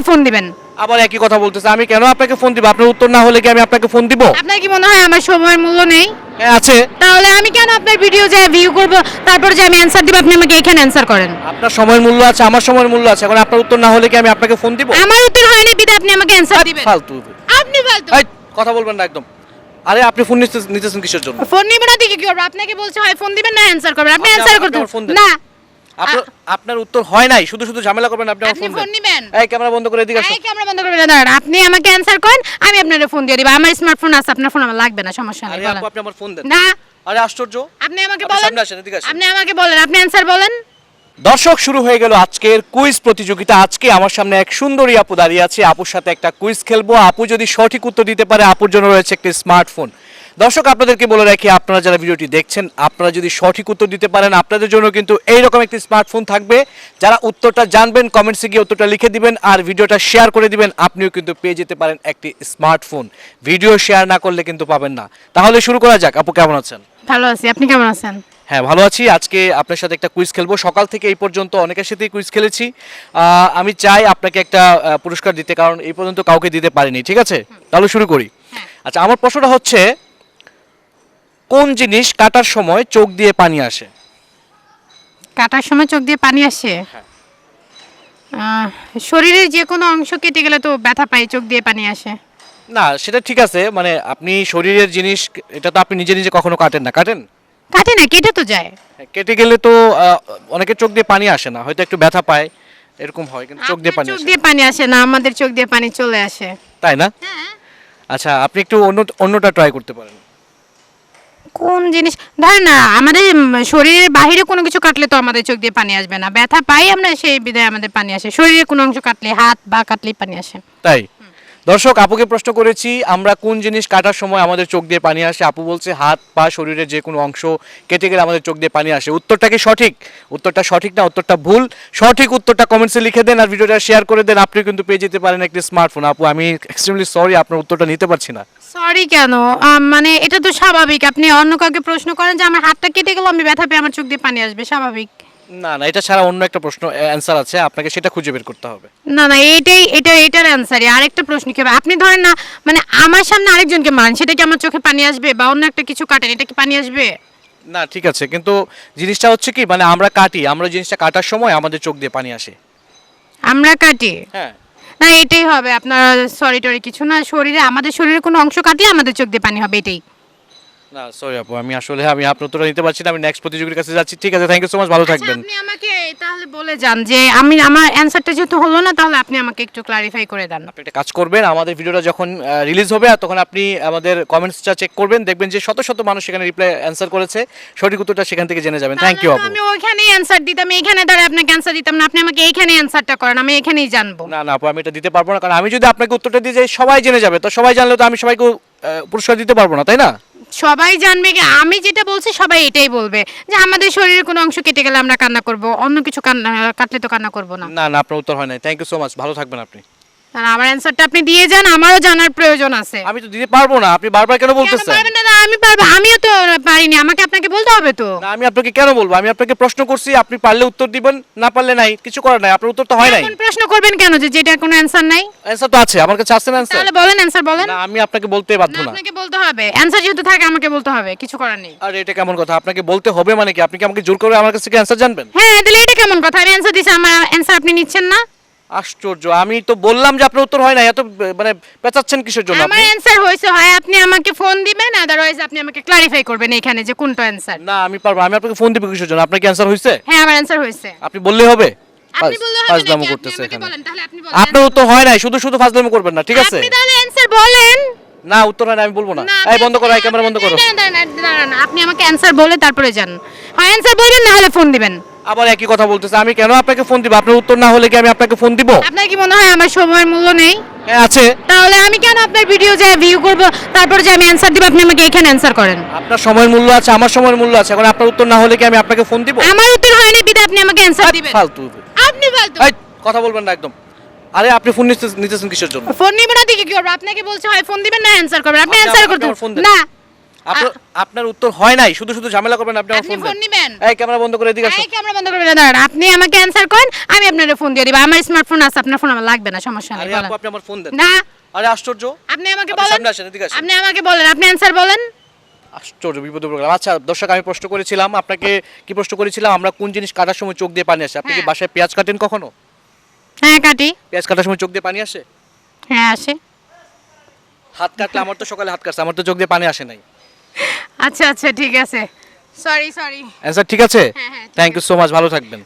Phone দিবেন। আবার একই কথা বলতেছে, আমি কেন আপনাকে ফোন দিব? আপনার উত্তর না হলে কি আমি আপনাকে ফোন দিব? আপনার কি মনে হয় আমার সময়ের মূল্য নেই? হ্যাঁ আছে। তাহলে আমি কেন আপনার ভিডিও যে ভিউ করব, তারপর যে আমি অ্যানসার দিব, আপনি আমাকে এখানে অ্যানসার করেন। আপনার সময়ের মূল্য আছে, আমার সময়ের মূল্য আছে। এখন আপনার উত্তর না হলে কি আমি আপনাকে ফোন দিব? আমার উত্তর হয়নি বিদে আপনি আমাকে অ্যানসার দিবেন। ফালতু। আপনি ফালতু। এই কথা বলবেন না একদম। আরে আপনি ফোন নিতেছেন কিসের জন্য? ফোন নিবেন না দিকে কি করব? আপনাকে বলছে হয় ফোন দিবেন না অ্যানসার করবেন। আপনি আপনি অ্যানসার আমাকে করতে আমার ফোন দেন। না। আপনার উত্তর হয় নাই, শুধু শুধু ঝামেলা করবেন। আপনি আমার আপনি ফোন ফোন দেন। নিবেন। এই ক্যামেরা বন্ধ করে এদিকে আসুন। এই ক্যামেরা বন্ধ করবেন না, দাঁড়ান। আপনি আমাকে অ্যানসার করেন, আমি আপনারে ফোন দিয়ে দিব। আমার স্মার্টফোন আছে, আপনার ফোন আমার লাগবে না, সমস্যা নেই। আরে বলেন। আপু আপনি আমার ফোন দেন। না, আরে আশ্চর্য। আপনি আমাকে আপনি বলেন। সামনে আসেন, এদিকে আসেন। আপনি আমাকে বলেন, আপনি অ্যানসার বলেন। দর্শক, শুরু হয়ে গেল আজকের কুইজ প্রতিযোগিতা। আজকে আমার সামনে এক সুন্দরী আপু দাঁড়িয়ে আছে। আপুর সাথে একটা কুইজ খেলবো। আপু যদি সঠিক উত্তর দিতে পারে, আপুর জন্য রয়েছে একটি স্মার্টফোন। দর্শক, আপনাদেরকে বলে রাখি, আপনারা যারা ভিডিওটি দেখছেন, আপনারা যদি সঠিক উত্তর দিতে পারেন, আপনাদের জন্য কিন্তু এইরকম একটি স্মার্টফোন থাকবে। যারা উত্তরটা জানবেন, কমেন্টসে গিয়ে উত্তরটা লিখে দিবেন আর ভিডিওটা শেয়ার করে দিবেন, আপনিও কিন্তু পেয়ে যেতে পারেন একটি স্মার্টফোন। ভিডিও শেয়ার না করলে কিন্তু পাবেন না। তাহলে শুরু করা যাক। আপু কেমন আছেন? ভালো আছি, আপনি কেমন আছেন? হ্যাঁ ভালো আছি। আজকে আপনার সাথে একটা কুইজ খেলবো। সকাল থেকে এই পর্যন্ত অনেকের সাথেই কুইজ খেলেছি। আমি চাই আপনাকে একটা পুরস্কার দিতে, কারণ এই পর্যন্ত কাউকে দিতে পারিনি। ঠিক আছে, তাহলে শুরু করি। আচ্ছা, আমার প্রশ্নটা হচ্ছে, কোন জিনিস কাটার সময় চোখ দিয়ে পানি আসে? কাটার সময় চোখ দিয়ে পানি আসে? শরীরের যে কোনো অংশ কেটে গেলে তো ব্যথা পাই, চোখ দিয়ে পানি আসে। না, সেটা ঠিক আছে, মানে আপনি শরীরের জিনিস, এটা তো আপনি নিজে নিজে কখনো কাটেন না। কাটেন? কাটে না, কেটে তো যায়। কেটে গেলে তো অনেকের চোখ দিয়ে পানি আসে না, হয়তো একটু ব্যথা পায়, এরকম হয়, কিন্তু চোখ দিয়ে আপনার পানি চোখ আসে। দিয়ে পানি আসে না, আমাদের চোখ দিয়ে পানি চলে আসে। তাই না? হ্যাঁ। আচ্ছা, আপনি একটু অন্যটা ট্রাই করতে পারেন। কোন জিনিস? ধরেন না, আমাদের শরীরের বাইরে কোনো কিছু কাটলে তো আমাদের চোখ দিয়ে পানি আসবে না, ব্যথা পাই আমরা, সেই বিধায় আমাদের পানি আসে। শরীরের কোনো অংশ কাটলে, হাত বা কাটলেই পানি আসে। তাই? দর্শক, আপুকে প্রশ্ন করেছি, আমরা কোন জিনিস কাটার সময় আমাদের চোখ দিয়ে পানি আসে। আপু বলছে হাত পা, শরীরের যে কোনো অংশ কেটে গেলে আমাদের চোখ দিয়ে পানি আসে। উত্তরটা কি সঠিক? উত্তরটা সঠিক না, উত্তরটা ভুল। সঠিক উত্তরটা কমেন্টসে লিখে দেন আর ভিডিওটা শেয়ার করে দেন, আপনি কিন্তু পেয়ে যেতে পারেন একটি স্মার্টফোন। আপু, আমি এক্সট্রিমলি সরি, আপনার উত্তরটা নিতে পারছি না। সরি কেন? মানে এটা তো স্বাভাবিক। আপনি অন্য কাউকে প্রশ্ন করেন যে আমার হাতটা কেটে গেল, আমি ব্যথা পেয়ে আমার চোখ দিয়ে পানি আসবে, স্বাভাবিক। না না, এটা ছাড়া অন্য একটা প্রশ্ন অ্যান্সার আছে, আপনাকে সেটা খুঁজে বের করতে হবে। না না, এটার অ্যান্সারই। আরেকটা প্রশ্ন কি হবে? আপনি ধরেন না, মানে আমার সামনে আরেকজনকে মারেন, সেটা কি আমার চোখে পানি আসবে? বা অন্য একটা কিছু কাটেন, এটা কি পানি আসবে? না ঠিক আছে, কিন্তু জিনিসটা হচ্ছে কি, মানে আমরা কাটি, আমরা জিনিসটা কাটার সময় আমাদের চোখ দিয়ে পানি আসে। আমরা কাটি? হ্যাঁ। না, এটাই হবে আপনার। সরি টরি কিছু না, আমাদের শরীরে কোনো অংশ কাটলে আমাদের চোখ দিয়ে পানি হবে, এটাই। না সরি আপু, আমি আপনার উত্তরটা নিতে পারছি না। আমি নেক্সট প্রতিযোগীর কাছে যাচ্ছি। ঠিক আছে, থ্যাংক ইউ সো মাচ, ভালো আচ্ছা, থাকবেন। আপনি আমাকে তাহলে বলে যান যে আমার অ্যানসারটা যেহেতু হলো না, তাহলে আপনি আমাকে একটু ক্লারিফাই করে দেন। আপনি একটা কাজ করবেন, আমাদের ভিডিওটা যখন রিলিজ হবে তখন আপনি আমাদের কমেন্টসটা চেক করবেন, দেখবেন যে শত শত মানুষ সেখানে রিপ্লাই অ্যান্সার করেছে। সঠিক উত্তরটা সেখান থেকে জেনে যাবেন। থ্যাংক ইউ তাহলে তো আপু। আমি ওইখানেই অ্যানসার দিতাম, এইখানে দাঁড়ায় আপনাকে অ্যানসার দিতাম না। আপনি আমাকে এইখানে অ্যানসারটা করেন, আমি এখানেই জানবো। না না আপু, আমি এটা দিতে পারবো না, কারণ আমি যদি আপনাকে উত্তরটা দিয়ে যাই সবাই জেনে যাবে, তো সবাই জানলে তো আমি সবাইকে পুরস্কার দিতে পারবো না, তাই না? সবাই জানবে কি? আমি যেটা বলছি সবাই এটাই বলবে যে আমাদের শরীরের কোনো অংশ কেটে গেলে আমরা কান্না করব, অন্য কিছু কাটলে তো কান্না করব না। না না, আপনার উত্তর হয় নাই। থ্যাংক ইউ সো মাচ, ভালো থাকবেন আপনি। আর আমার অ্যানসারটা আপনি দিয়ে যান, আমারও জানার প্রয়োজন আছে। আমি তো দিতে পারবো না, আপনি বারবার কেন কেন বলতেছেন? পারবেন না? না, আমি পারবো, আমিও তো পারিনি, আমাকে আপনাকে বলতে হবে তো। না, আমি আপনাকে কেন বলবো? আমি আপনাকে প্রশ্ন করছি, আপনি পারলে উত্তর দিবেন, না পারলে নাই, কিছু করার নাই। আপনার উত্তর তো হয় নাই। এখন প্রশ্ন করবেন কেন যে যেটার কোনো অ্যানসার নাই? অ্যান্সার তো আছে আমার কাছে, আছে না অ্যান্সার? তাহলে বলেন, অ্যানসার বলেন। না, আমি আপনাকে বলতে বাধ্য না, না। আপনাকে বলতে হবে, অ্যানসার যেহেতু থাকে আমাকে বলতে হবে, কিছু করার নেই। আর এটা কেমন কথা? আপনাকে বলতে হবে মানে কি? আপনি কি আমাকে জোর করে আমার কাছ থেকে অ্যান্সার জানবেন? হ্যাঁ, তাহলে এটা কেমন কথা? আমি অ্যানসার দিছি, আমার অ্যানসার আপনি নিচ্ছেন না। আশ্চর্য, আমি তো বললাম যে আপনার উত্তর হয় না, এত মানে পেঁচাচ্ছেন কিসের জন্য আমার আপনি? অ্যানসার হইছে, হয় আপনি আমাকে ফোন দিবেন, আদারওয়াইজ আপনি আমাকে ক্লারিফাই করবেন এখানে যে কোনটা অ্যানসার। না আমি পারবো, আমি আপনাকে ফোন দিব কিসের জন্য? আপনার কি অ্যান্সার হইছে? হ্যাঁ, আমার অ্যানসার হইছে। আপনি বললেই হবে? আপনি বললে হবে ফাজলামো নাকি? আপনি করতেছে আমাকে এখানে। বলেন, তাহলে আপনি বলেন। আপনার উত্তর হয় নাই, শুধু শুধু ফাজলামো করবেন না, ঠিক আছে? আপনি তাহলে অ্যানসার বলেন। না, উত্তর হয় না, আমি বলবো না। না, এই বন্ধ করো, এই ক্যামেরা বন্ধ করো। দাঁড়ান, আপনি আমাকে অ্যানসার বলে তারপরে যান। হয় অ্যানসার বলবেন, না হলে ফোন দিবেন। আবার একই কথা বলতেছে, আমি কেন আপনাকে ফোন দিব? আপনার উত্তর না হলে কি আমি আপনাকে ফোন দিব? আপনার কি মনে হয় আমার সময়ের মূল্য নেই? হ্যাঁ আছে। তাহলে আমি কেন আপনার ভিডিও যে ভিউ করব, তারপর যে আমি অ্যানসার দিব, আপনি আমাকে এখানে অ্যানসার করেন। আপনার সময়ের মূল্য আছে, আমার সময়ের মূল্য আছে। এখন আপনার উত্তর না হলে কি আমি আপনাকে ফোন দিব? আমার উত্তর হয়নি বিদে আপনি আমাকে অ্যানসার দিবেন। ফালতু। আপনি ফালতু। এই কথা বলবেন না একদম। আরে আপনি ফোন নিতেছেন কিসের জন্য? ফোন নিবেন না দিকে কি করব? আপনাকে বলছে হয় ফোন দিবেন না অ্যানসার করবেন, আপনি আপনি অ্যানসার আমাকে করতে আমার ফোন দেন। না। আপনার উত্তর হয় নাই, শুধু শুধু ঝামেলা করবেন, আপনি আমার আপনি ফোন ফোন দেন। নিবেন? এই ক্যামেরা বন্ধ করে এদিকে আসুন। এই ক্যামেরা বন্ধ করবেন না, দাঁড়ান। আপনি আমাকে অ্যানসার করেন, আমি আপনার ফোন দিয়ে দিব। আমার স্মার্টফোন আছে, আপনার ফোন আমার লাগবে না, সমস্যা নেই, আরে বলেন। আপু আপনি আমার ফোন দেন। না, আরে আশ্চর্য, আপনি আমাকে আপনি বলেন। সামনে আসেন, এদিকে আসেন। আপনি আমাকে বলেন, আপনি অ্যানসার বলেন। আশ্চর্য, বিপদে পড়ে গেলাম। আচ্ছা দর্শক, আমি প্রশ্ন করেছিলাম আপনাকে, কি প্রশ্ন করেছিলাম, আমরা কোন জিনিস কাটার সময় চোখ দিয়ে পানি আসে? আপনি কি হ্যাঁ। বাসায় পেঁয়াজ কাটেন কখনো? হ্যাঁ, কাটি। পেঁয়াজ কাটার সময় চোখ দিয়ে পানি আসে? হ্যাঁ, আসে। হাত কাটলে, আমার তো সকালে হাত কাটছে, আমার তো চোখ দিয়ে পানি আসে নাই। আচ্ছা আচ্ছা, ঠিক আছে, সরি সরি। অ্যান্সার ঠিক আছে? হ্যাঁ, হ্যাঁ, ঠিক থ্যাংক ইউ সো মাচ, ভালো থাকবেন।